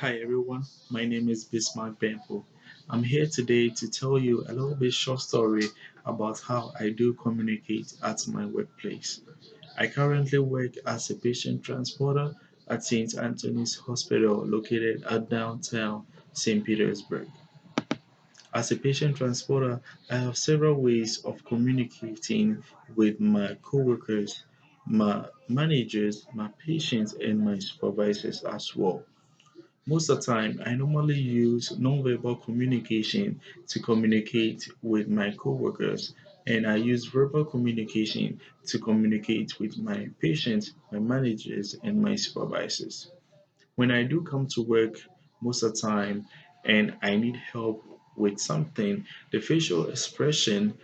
Hi everyone, my name is Bismarck Bempo. I'm here today to tell you a little bit short story about how I do communicate at my workplace. I currently work as a patient transporter at St. Anthony's Hospital located at downtown St. Petersburg. As a patient transporter, I have several ways of communicating with my coworkers, my managers, my patients, and my supervisors as well. Most of the time, I normally use nonverbal communication to communicate with my coworkers, and I use verbal communication to communicate with my patients, my managers, and my supervisors. When I do come to work most of the time and I need help with something, the facial expression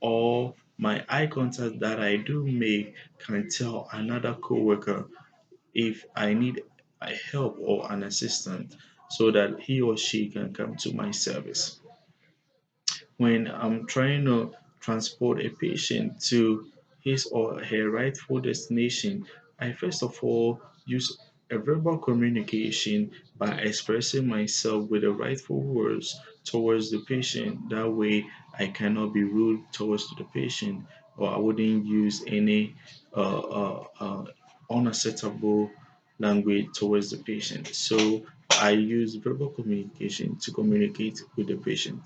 or my eye contact that I do make can tell another coworker if I need a help or an assistant so that he or she can come to my service. When I'm trying to transport a patient to his or her rightful destination, I first of all use a verbal communication by expressing myself with the rightful words towards the patient. That way, I cannot be rude towards the patient, or I wouldn't use any unacceptable language towards the patient. So I use verbal communication to communicate with the patient.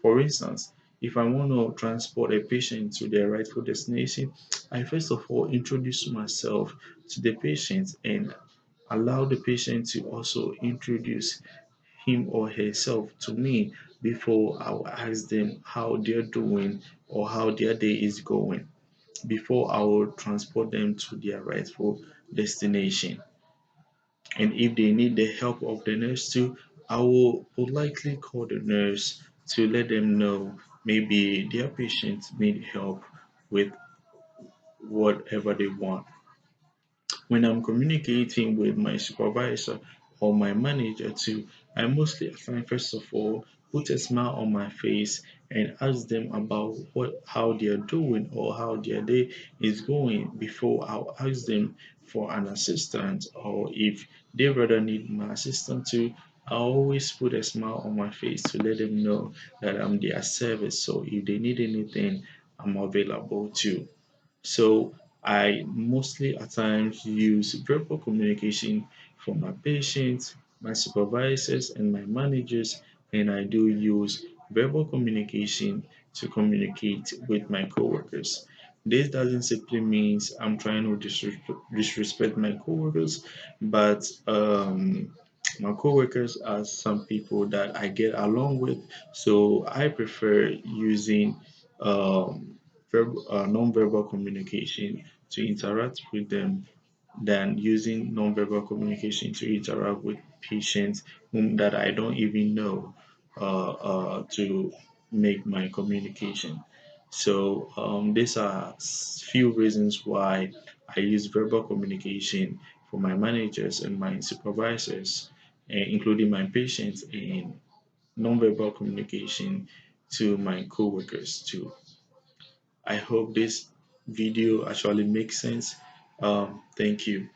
For instance, if I want to transport a patient to their rightful destination, I first of all introduce myself to the patient and allow the patient to also introduce him or herself to me before I will ask them how they're doing or how their day is going before I will transport them to their rightful destination. And if they need the help of the nurse too, I will politely call the nurse to let them know maybe their patient need help with whatever they want. When I'm communicating with my supervisor or my manager too, I mostly assign first of all put a smile on my face and ask them about how they're doing or how their day is going before I'll ask them for an assistant, or if they rather need my assistant too, I always put a smile on my face to let them know that I'm their service. So if they need anything, I'm available too. So I mostly at times use verbal communication for my patients, my supervisors, and my managers, and I do use verbal communication to communicate with my coworkers. This doesn't simply means I'm trying to disrespect my coworkers, but my coworkers are some people that I get along with, so I prefer using non-verbal communication to interact with them than using non-verbal communication to interact with patients whom that I don't even know to make my communication. So these are few reasons why I use verbal communication for my managers and my supervisors, including my patients, and non-verbal communication to my coworkers too. I hope this video actually makes sense. Thank you.